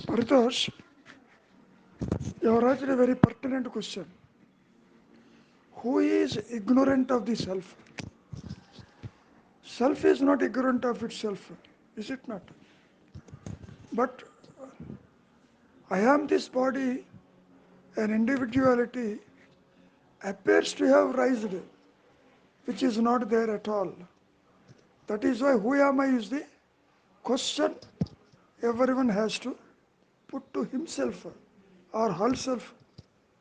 Paritosh, you have raised a very pertinent question. Who is ignorant of the self? Self is not ignorant of itself, is it not? But I am this body, an individuality appears to have risen, which is not there at all. That is why who am I is the question everyone has to put to himself or herself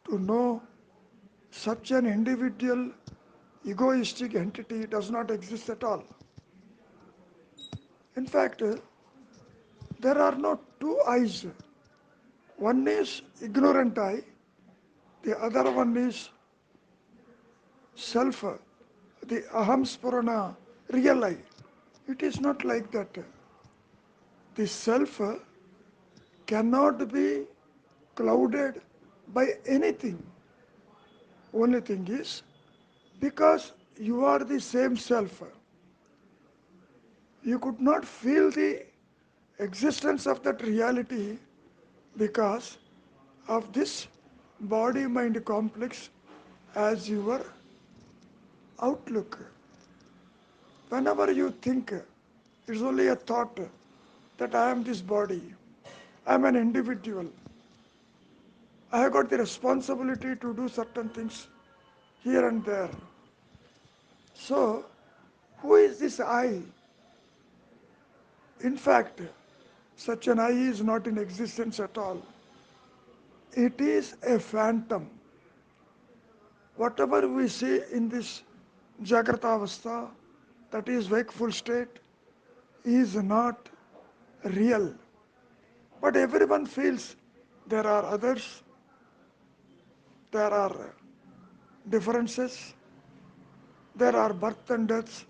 to know such an individual egoistic entity does not exist at all. In fact, there are no two eyes. One is ignorant eye, the other one is self, the aham spurana, real eye. It is not like that. The self cannot be clouded by anything. Only thing is, because you are the same self, you could not feel the existence of that reality because of this body mind complex as your outlook. Whenever you think, it's only a thought that I am this body, I am an individual, I have got the responsibility to do certain things here and there. So, who is this I? In fact, such an I is not in existence at all. It is a phantom. Whatever we see in this Jagrata Avastha, that is wakeful state, is not real. But everyone feels there are others, there are differences, there are birth and deaths,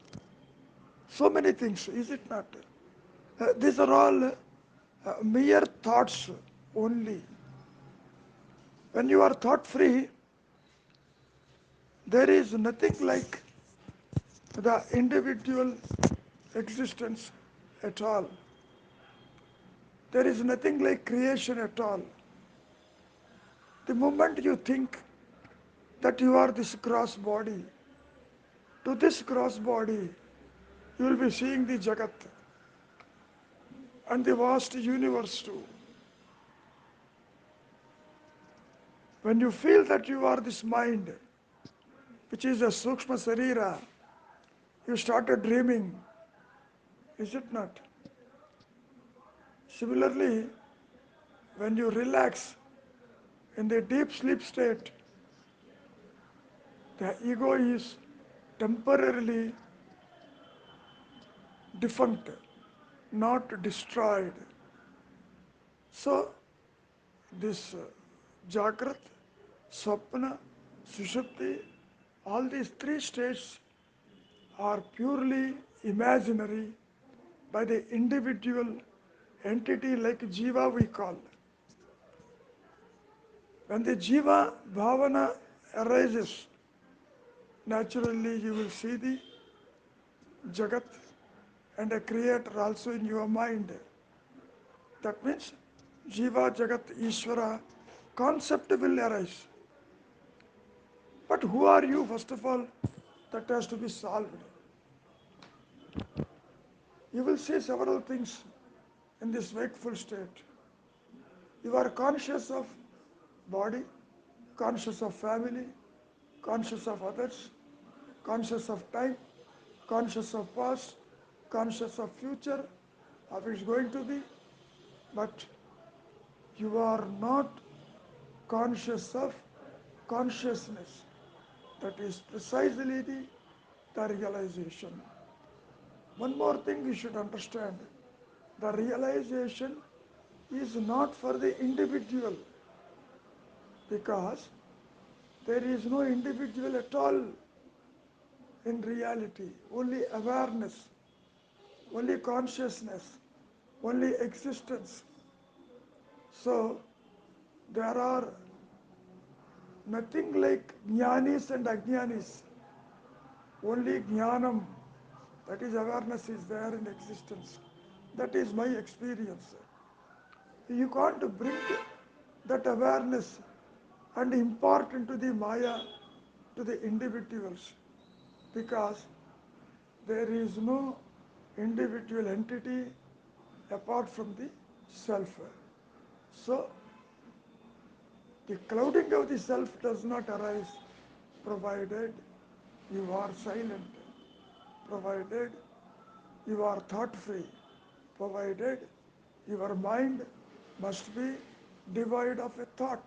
so many things, is it not? These are all mere thoughts only. When you are thought free, there is nothing like the individual existence at all. There is nothing like creation at all. The moment you think that you are this gross body, to this gross body, you will be seeing the Jagat and the vast universe too. When you feel that you are this mind, which is a Sukshma Sarira, you started dreaming, is it not? Similarly, when you relax in the deep sleep state, the ego is temporarily defunct, not destroyed. So, this Jagrat, Swapna, Sushupti, all these three states are purely imaginary by the individual entity like Jiva we call. When the Jiva Bhavana arises, naturally you will see the Jagat and a creator also in your mind. That means Jiva, Jagat, Ishvara concept will arise. But who are you, first of all? That has to be solved. You will see several things in this wakeful state. You are conscious of body, conscious of family, conscious of others, conscious of time, conscious of past, conscious of future, of it's going to be, but you are not conscious of consciousness. That is precisely the realization. One more thing you should understand. The realization is not for the individual because there is no individual at all in reality, only awareness, only consciousness, only existence. So there are nothing like jnanis and ajnanis, only jnanam, that is awareness is there in existence. That is my experience. You can't bring that awareness and impart into the Maya to the individuals because there is no individual entity apart from the self. So, the clouding of the self does not arise provided you are silent, provided you are thought free, provided your mind must be devoid of a thought.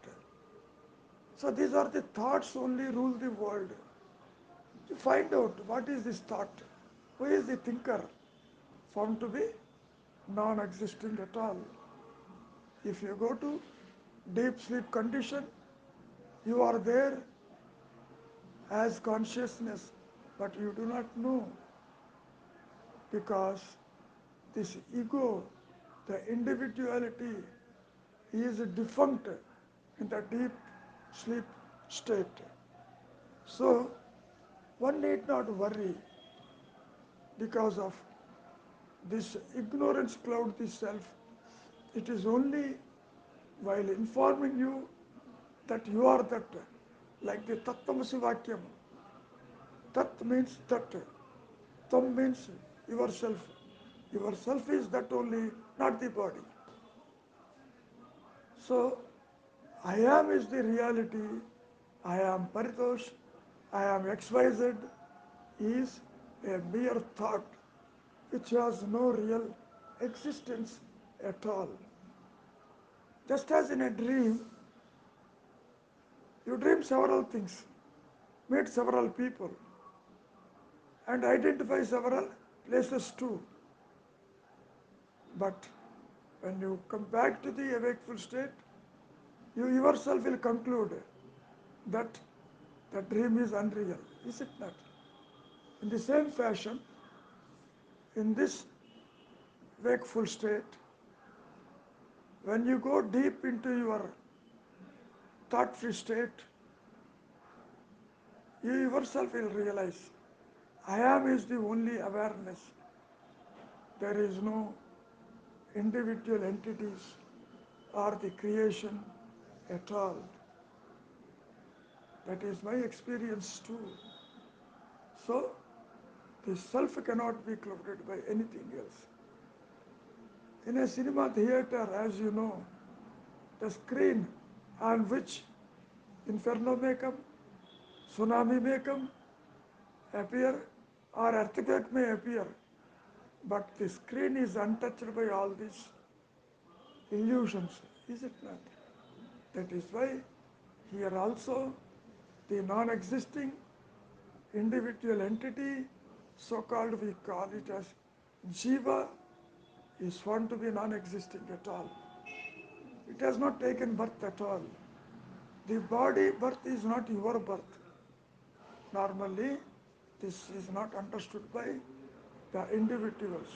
So these are the thoughts only rule the world. You find out what is this thought, who is the thinker, found to be non-existing at all. If you go to deep sleep condition, you are there as consciousness, but you do not know because this ego, the individuality is defunct in the deep sleep state. So one need not worry because of this ignorance cloud the self. It is only while informing you that you are that, like the Tattvamasi Vakyam. Tat means that, Tam means yourself. Yourself is that only, not the body. So, I am is the reality. I am Paritosh. I am XYZ is a mere thought which has no real existence at all. Just as in a dream, you dream several things, meet several people, and identify several places too. But when you come back to the awakeful state, you yourself will conclude that the dream is unreal, is it not? In the same fashion, in this wakeful state, when you go deep into your thought-free state, you yourself will realize I am is the only awareness. There is no individual entities or the creation at all. That is my experience too. So, the self cannot be clouded by anything else. In a cinema theater, as you know, the screen on which inferno may come, tsunami may come, appear, or earthquake may appear, but the screen is untouched by all these illusions, is it not? That is why here also the non-existing individual entity, so-called we call it as Jiva, is found to be non-existing at all. It has not taken birth at all. The body birth is not your birth. Normally, this is not understood by the individuals.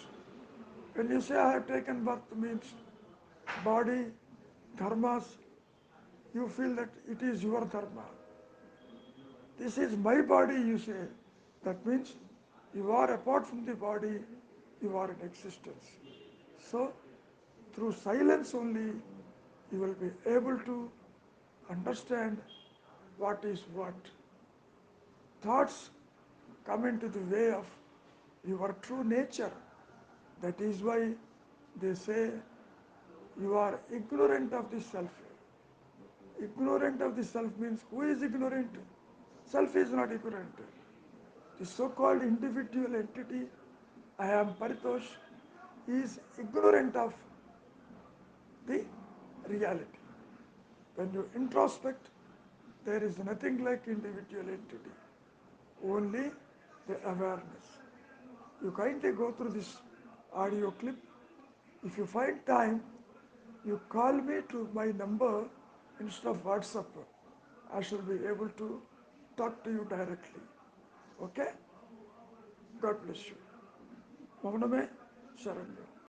When you say I have taken birth means body, dharmas, you feel that it is your dharma. This is my body, you say. That means you are apart from the body, you are in existence. So, through silence only, you will be able to understand what is what. Thoughts come into the way of your true nature. That is why they say you are ignorant of the self. Ignorant of the self means who is ignorant? Self is not ignorant. The so-called individual entity, I am Paritosh, is ignorant of the reality. When you introspect, there is nothing like individual entity, only the awareness. You kindly go through this audio clip. If you find time, you call me to my number instead of WhatsApp. I shall be able to talk to you directly. Okay? God bless you. Mavaname Sharanam.